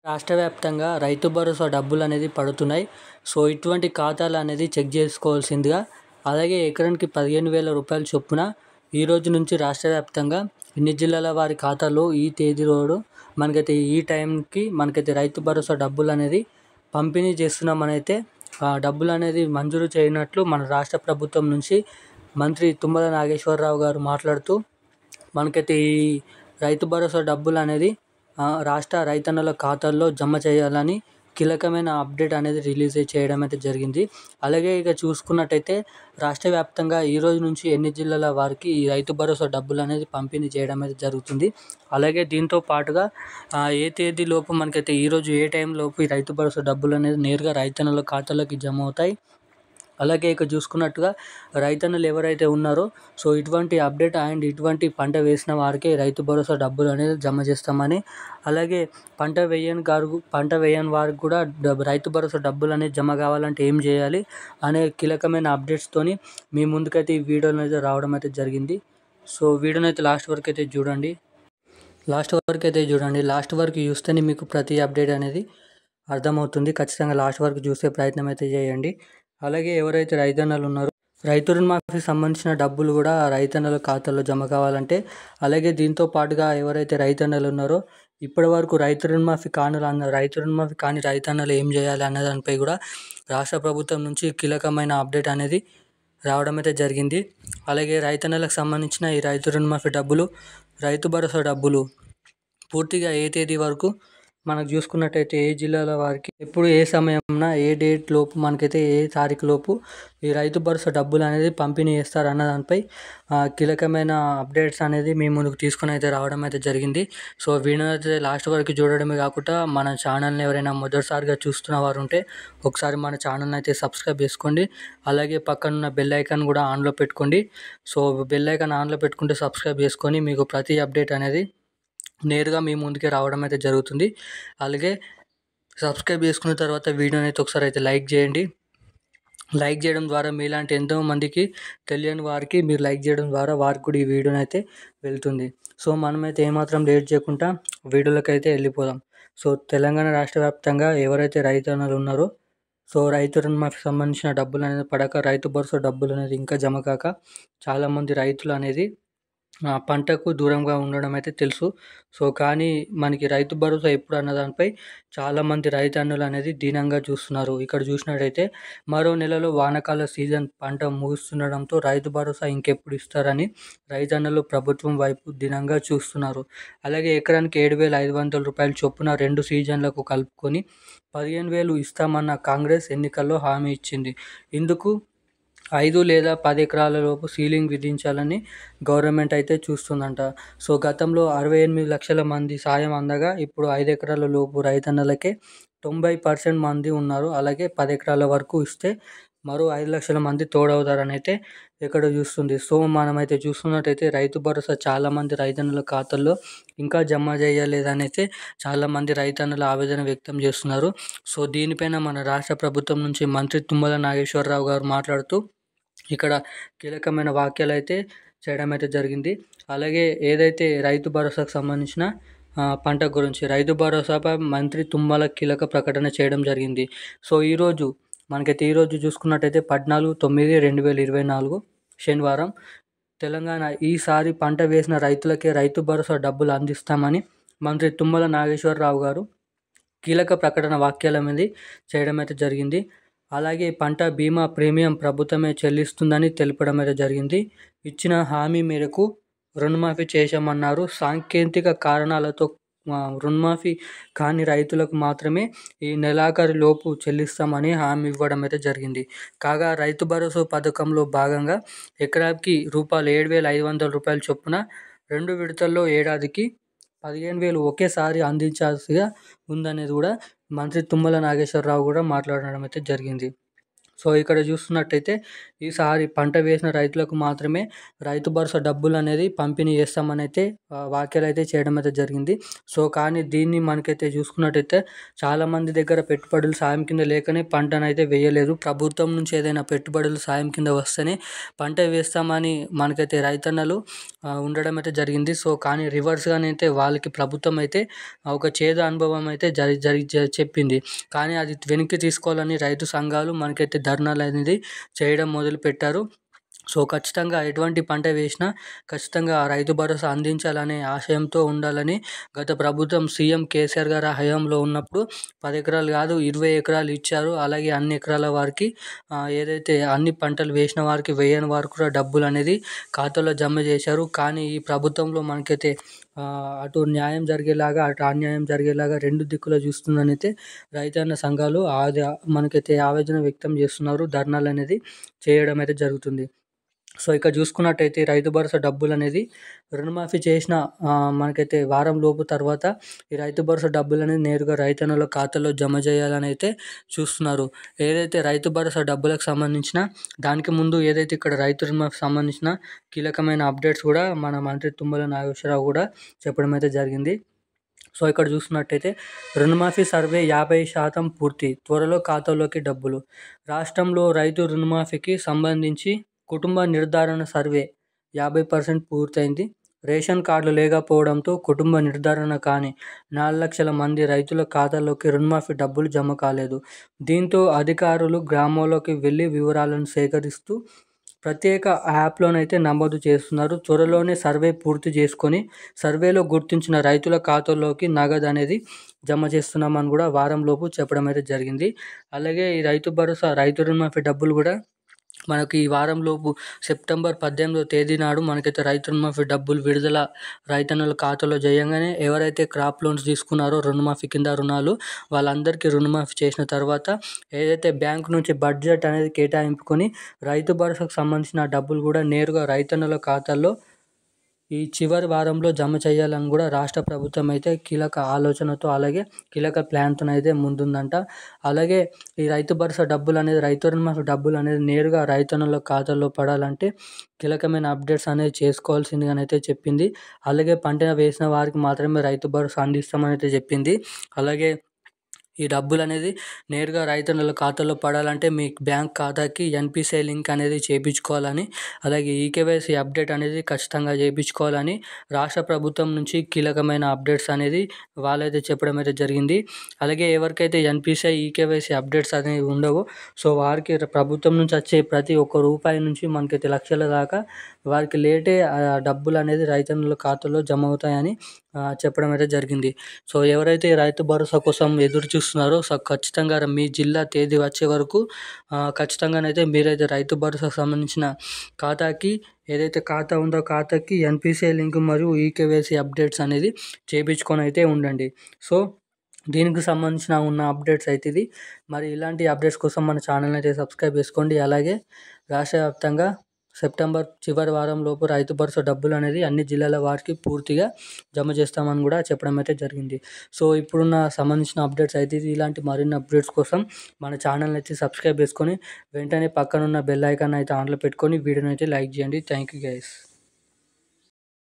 రాష్ట్ర వ్యాప్తంగా రైతు భరోసా డబ్బులనేది పడుతున్నాయి. సో, ఇటువంటి ఖాతాలు అనేది చెక్ చేసుకోవాల్సిందిగా, అలాగే ఎకరానికి 15,000 రూపాయల చొప్పున ఈ రోజు నుంచి రాష్ట్ర వ్యాప్తంగా అన్ని జిల్లాల వారి ఖాతాలో ఈ తేదీ రోజు మనకైతే ఈ టైంకి మనకైతే రైతు భరోసా డబ్బులనేది పంపిణీ చేస్తున్నామనైతే డబ్బులనేది మంజూరు చేయనట్లు మన రాష్ట్ర ప్రభుత్వం నుంచి మంత్రి తుమ్మల నాగేశ్వరరావు గారు మాట్లాడుతూ మనకైతే ఈ రైతు భరోసా డబ్బులనేది రాష్ట్ర రైతన్నల ఖాతాల్లో జమ చేయాలని కీలకమైన అప్డేట్ అనేది రిలీజ్ చేయడం అయితే జరిగింది. అలాగే ఇక చూసుకున్నట్టయితే రాష్ట్ర వ్యాప్తంగా ఈ రోజు నుంచి ఎన్ని జిల్లాల వారికి ఈ రైతు భరోసా డబ్బులు అనేది పంపిణీ చేయడం అయితే జరుగుతుంది. అలాగే దీంతో పాటుగా ఏ తేదీ లోపు మనకైతే ఈరోజు ఏ టైం లోపు ఈ రైతు భరోసా డబ్బులు అనేది నేరుగా రైతన్నల ఖాతాలోకి జమ అవుతాయి. అలాగే ఇక చూసుకున్నట్టుగా రైతన్నలు ఎవరైతే ఉన్నారో సో ఇటువంటి అప్డేట్ అండ్ ఇటువంటి పంట వేసిన వారికి రైతు భరోసా డబ్బులు అనేది జమ చేస్తామని, అలాగే పంట వేయని వారికి కూడా రైతు భరోసా డబ్బులు అనేది జమ కావాలంటే ఏం చేయాలి అనే కీలకమైన అప్డేట్స్తోని మీ ముందుకైతే ఈ వీడియోలో అయితే రావడం అయితే జరిగింది. సో వీడియోని అయితే లాస్ట్ వరకు అయితే చూడండి. లాస్ట్ వరకు చూస్తేనే మీకు ప్రతి అప్డేట్ అనేది అర్థమవుతుంది. ఖచ్చితంగా లాస్ట్ వరకు చూసే ప్రయత్నం అయితే చేయండి. అలాగే ఎవరైతే రైతన్నలు ఉన్నారో రైతు రుణమాఫీకి సంబంధించిన డబ్బులు కూడా రైతన్నల ఖాతాలో జమ కావాలంటే, అలాగే దీంతో పాటుగా ఎవరైతే రైతన్నలు ఉన్నారో ఇప్పటి వరకు రైతు రుణమాఫీ కాని రైతన్నలు ఏం చేయాలి అన్న దానిపై కూడా రాష్ట్ర ప్రభుత్వం నుంచి కీలకమైన అప్డేట్ అనేది రావడం అయితే జరిగింది. అలాగే రైతన్నలకు సంబంధించిన ఈ రైతు రుణమాఫీ డబ్బులు, రైతు భరోసా డబ్బులు పూర్తిగా ఏ తేదీ వరకు మనకు చూసుకున్నట్టయితే ఏ జిల్లాల వారికి ఎప్పుడు ఏ సమయంన ఏ డేట్ లోపు మనకైతే ఏ తారీఖు లోపు ఈ రైతు భరోసా డబ్బులు అనేది పంపిణీ చేస్తారు అన్న దానిపై కీలకమైన అప్డేట్స్ అనేది మీ ముందుకు తీసుకొని అయితే రావడం అయితే జరిగింది. సో వీడియో అయితే లాస్ట్ వరకు చూడడమే కాకుండా మన ఛానల్ని ఎవరైనా మొదటిసారిగా చూస్తున్న వారు ఉంటే ఒకసారి మన ఛానల్ని అయితే సబ్స్క్రైబ్ చేసుకోండి. అలాగే పక్కనున్న బెల్ ఐకాన్ కూడా ఆన్లో పెట్టుకోండి. సో బెల్ ఐకాన్ ఆన్లో పెట్టుకుంటే సబ్స్క్రైబ్ చేసుకొని మీకు ప్రతి అప్డేట్ అనేది నేరుగా మీ ముందుకే రావడం అయితే జరుగుతుంది. అలాగే సబ్స్క్రైబ్ చేసుకున్న తర్వాత వీడియోని అయితే ఒకసారి అయితే లైక్ చేయండి. లైక్ చేయడం ద్వారా మీలాంటి ఎంతో మందికి తెలియని వారికి మీరు లైక్ చేయడం ద్వారా వారికి కూడా ఈ వీడియోని అయితే వెళ్తుంది. సో మనమైతే ఏమాత్రం లేట్ చేయకుండా వీడియోలోకి అయితే వెళ్ళిపోదాం. సో తెలంగాణ రాష్ట్ర వ్యాప్తంగా ఎవరైతే రైతన్నలు ఉన్నారో సో రైతు రుణమాఫీకి సంబంధించిన డబ్బులు అనేది పడక, రైతు భరోసా డబ్బులు అనేది ఇంకా జమ కాక చాలామంది రైతులు అనేది పంటకు దూరంగా ఉండడం అయితే తెలుసు. సో కానీ మనకి రైతు భరోసా ఎప్పుడు అన్న దానిపై చాలామంది రైతన్నులు అనేది దీనంగా చూస్తున్నారు. ఇక్కడ చూసినట్టయితే మరో నెలలో వానాకాల సీజన్ పంట ముగుస్తుండడంతో రైతు భరోసా ఇంకెప్పుడు ఇస్తారని రైతన్నులు ప్రభుత్వం వైపు దీనంగా చూస్తున్నారు. అలాగే ఎకరానికి 7,500 రూపాయల చొప్పున 2 సీజన్లకు కలుపుకొని 15,000 ఇస్తామన్న కాంగ్రెస్ ఎన్నికల్లో హామీ ఇచ్చింది. ఇందుకు 5 లేదా 10 ఎకరాల లోపు సీలింగ్ విధించాలని గవర్నమెంట్ అయితే చూస్తుందంట. సో గతంలో 68 లక్షల మంది సాయం అందగా ఇప్పుడు 5 ఎకరాల లోపు రైతన్నలకే 90% మంది ఉన్నారు. అలాగే 10 ఎకరాల వరకు ఇస్తే మరో 5 లక్షల మంది తోడవుతారని అయితే ఇక్కడ చూస్తుంది. సో మనమైతే చూస్తున్నట్టయితే రైతు భరోసా చాలామంది రైతన్నుల ఖాతాల్లో ఇంకా జమ చేయలేదని అయితే చాలామంది రైతన్నులు ఆవేదన వ్యక్తం చేస్తున్నారు. సో దీనిపైన మన రాష్ట్ర ప్రభుత్వం నుంచి మంత్రి తుమ్మల నాగేశ్వరరావు గారు మాట్లాడుతూ ఇక్కడ కీలకమైన వ్యాఖ్యలు అయితే చేయడం అయితే జరిగింది. అలాగే ఏదైతే రైతు భరోసాకు సంబంధించిన పంట గురించి రైతు భరోసాపై మంత్రి తుమ్మల కీలక ప్రకటన చేయడం జరిగింది. సో మనకైతే ఈరోజు చూసుకున్నట్టయితే 14/9/2024 శనివారం తెలంగాణ ఈసారి పంట వేసిన రైతులకే రైతు భరోసా డబ్బులు అందిస్తామని మంత్రి తుమ్మల నాగేశ్వరరావు గారు కీలక ప్రకటన వ్యాఖ్యలు అనేది చేయడం అయితే జరిగింది. అలాగే పంట బీమా ప్రీమియం ప్రభుత్వమే చెల్లిస్తుందని తెలపడం అయితే జరిగింది. ఇచ్చిన హామీ మేరకు రుణమాఫీ చేశామన్నారు. సాంకేతిక కారణాలతో రుణమాఫీ కాని రైతులకు మాత్రమే ఈ నెలాఖరు లోపు చెల్లిస్తామని హామీ ఇవ్వడం అయితే జరిగింది. కాగా రైతు భరోసా పథకంలో భాగంగా ఎకరాకి రూ. 7,500 చొప్పున 2 విడతల్లో ఏడాదికి 15,000 ఒకేసారి అందించాల్సిగా ఉందనేది కూడా మంత్రి తుమ్మల నాగేశ్వరరావు కూడా మాట్లాడడం అయితే జరిగింది. సో ఇక్కడ చూస్తున్నట్టయితే ఈసారి పంట వేసిన రైతులకు మాత్రమే రైతు భరోసా డబ్బులు అనేది పంపిణీ చేస్తామని అయితే వ్యాఖ్యలు అయితే చేయడం అయితే జరిగింది. సో కానీ దీన్ని మనకైతే చూసుకున్నట్టయితే చాలామంది దగ్గర పెట్టుబడులు సాయం కింద లేకనే పంటను అయితే వేయలేదు. ప్రభుత్వం నుంచి ఏదైనా పెట్టుబడులు సాయం కింద వస్తేనే పంట వేస్తామని మనకైతే రైతన్నలు ఉండడం అయితే జరిగింది. సో కానీ రివర్స్గానైతే వాళ్ళకి ప్రభుత్వం అయితే ఒక చేదు అనుభవం అయితే చెప్పింది. కానీ అది వెనక్కి తీసుకోవాలని రైతు సంఘాలు మనకైతే ధర్నాలు అనేది చేయడం మొదలుపెట్టారు. సో ఖచ్చితంగా ఎటువంటి పంట వేసినా ఖచ్చితంగా రైతు భరోసా అందించాలనే ఆశయంతో ఉండాలని గత ప్రభుత్వం సీఎం కేసీఆర్ గారి హయాంలో ఉన్నప్పుడు 10 ఎకరాలు కాదు 20 ఎకరాలు ఇచ్చారు. అలాగే అన్ని ఎకరాల వారికి ఏదైతే అన్ని పంటలు వేసిన వారికి వేయని వారికి కూడా డబ్బులు అనేది ఖాతాలో జమ చేశారు. కానీ ఈ ప్రభుత్వంలో మనకైతే అటు న్యాయం జరిగేలాగా అటు అన్యాయం జరిగేలాగా రెండు దిక్కులు చూస్తుందని అయితే రైతన్న సంఘాలు మనకైతే ఆవేదన వ్యక్తం చేస్తున్నారు. ధర్నాలు అనేది చేయడం అయితే జరుగుతుంది. సో ఇక్కడ చూసుకున్నట్టయితే రైతు భరోసా డబ్బులు అనేది రుణమాఫీ చేసిన మనకైతే వారం లోపు తర్వాత ఈ రైతు భరోసా డబ్బులు అనేది నేరుగా రైతన్నల ఖాతాలో జమ చేయాలని అయితే చూస్తున్నారు. ఏదైతే రైతు భరోసా డబ్బులకు సంబంధించిన దానికి ముందు ఏదైతే ఇక్కడ రైతు రుణమాఫీ సంబంధించిన కీలకమైన అప్డేట్స్ కూడా మన మంత్రి తుమ్మల నాగేశ్వరరావు కూడా చెప్పడం అయితే జరిగింది. సో ఇక్కడ చూస్తున్నట్టయితే రుణమాఫీ సర్వే 50% పూర్తి, త్వరలో ఖాతాలోకి డబ్బులు. రాష్ట్రంలో రైతు రుణమాఫీకి సంబంధించి కుటుంబ నిర్ధారణ సర్వే 50% పూర్తయింది. రేషన్ కార్డులు లేకపోవడంతో కుటుంబ నిర్ధారణ కాని 4 లక్షల మంది రైతుల ఖాతాల్లోకి రుణమాఫీ డబ్బులు జమ కాలేదు. దీంతో అధికారులు గ్రామాల్లోకి వెళ్లి వివరాలను సేకరిస్తూ ప్రత్యేక యాప్లోనైతే నమోదు చేస్తున్నారు. త్వరలోనే సర్వే పూర్తి చేసుకొని సర్వేలో గుర్తించిన రైతుల ఖాతాల్లోకి నగదు అనేది జమ చేస్తున్నామని కూడా వారంలోపు చెప్పడం అయితే జరిగింది. అలాగే ఈ రైతు భరోసా రైతు రుణమాఫీ డబ్బులు కూడా మనకి ఈ వారంలోపు సెప్టెంబర్ 18వ తేదీ నాడు మనకైతే రైతు రుణమాఫీ డబ్బులు విడుదల రైతన్నుల ఖాతాలో చేయగానే ఎవరైతే క్రాప్ లోన్స్ తీసుకున్నారో రుణమాఫీ కింద రుణాలు వాళ్ళందరికీ రుణమాఫీ చేసిన తర్వాత ఏదైతే బ్యాంకు నుంచి బడ్జెట్ అనేది కేటాయింపుకొని రైతు భరోసాకు సంబంధించిన డబ్బులు కూడా నేరుగా రైతన్నుల ఖాతాల్లో ఈ చివరి వారంలో జమ చేయాలని కూడా రాష్ట్ర ప్రభుత్వం అయితే కీలక ఆలోచనతో అలాగే కీలక ప్లాన్తో అయితే ముందుందంట. అలాగే ఈ రైతు భరోసా డబ్బులు అనేది రైతు రుణమాఫీ డబ్బులు అనేది నేరుగా రైతన్నుల ఖాతాలో పడాలంటే కీలకమైన అప్డేట్స్ అనేది చేసుకోవాల్సిందిగానైతే చెప్పింది. అలాగే పంట వేసిన వారికి మాత్రమే రైతు భరోసా అందిస్తామని అయితే చెప్పింది. అలాగే ఈ డబ్బులు అనేది నేరుగా రైతన్నుల ఖాతాలో పడాలంటే మీ బ్యాంక్ ఖాతాకి ఎన్పిసిఐ లింక్ అనేది చేయించుకోవాలని, అలాగే ఈకేవైసీ అప్డేట్ అనేది ఖచ్చితంగా చేయించుకోవాలని రాష్ట్ర ప్రభుత్వం నుంచి కీలకమైన అప్డేట్స్ అనేది వాళ్ళైతే చెప్పడం అయితే జరిగింది. అలాగే ఎవరికైతే ఎన్పిసిఐ ఈకేవైసీ అప్డేట్స్ అనేవి ఉండవో సో వారికి ప్రభుత్వం నుంచి వచ్చే ప్రతి ఒక్క రూపాయి నుంచి మనకైతే లక్షల దాకా వారికి లేటే డబ్బులు అనేది రైతన్నుల ఖాతాలో జమ అవుతాయని చెప్పడం అయితే జరిగింది. సో ఎవరైతే రైతు భరోసా కోసం ఎదురు చూస్తున్నారో సో ఖచ్చితంగా మీ జిల్లా తేదీ వచ్చే వరకు ఖచ్చితంగానైతే మీరైతే రైతు భరోసాకు సంబంధించిన ఖాతాకి ఏదైతే ఖాతా ఉందో ఖాతాకి ఎన్పిసిఐ లింక్ మరియు ఈకేవైసీ అప్డేట్స్ అనేది చేయించుకొని అయితే ఉండండి. సో దీనికి సంబంధించిన ఉన్న అప్డేట్స్ అయితే ఇది. మరి ఇలాంటి అప్డేట్స్ కోసం మన ఛానల్ని అయితే సబ్స్క్రైబ్ చేసుకోండి. అలాగే రాష్ట్ర వ్యాప్తంగా సెప్టెంబర్ చివరి వారం లోపు రైతు భరోసా డబ్బులు అనేది అన్ని జిల్లాల వారికి పూర్తిగా జమ చేస్తామని కూడా చెప్పడం అయితే జరిగింది. సో ఇప్పుడున్న సంబంధించిన అప్డేట్స్ అయితే ఇలాంటి మరిన్ని అప్డేట్స్ కోసం మన ఛానల్ని అయితే సబ్స్క్రైబ్ చేసుకొని వెంటనే పక్కనున్న బెల్ ఐకాన్ అయితే ఆన్లో పెట్టుకొని వీడియోని అయితే లైక్ చేయండి. Thank you guys.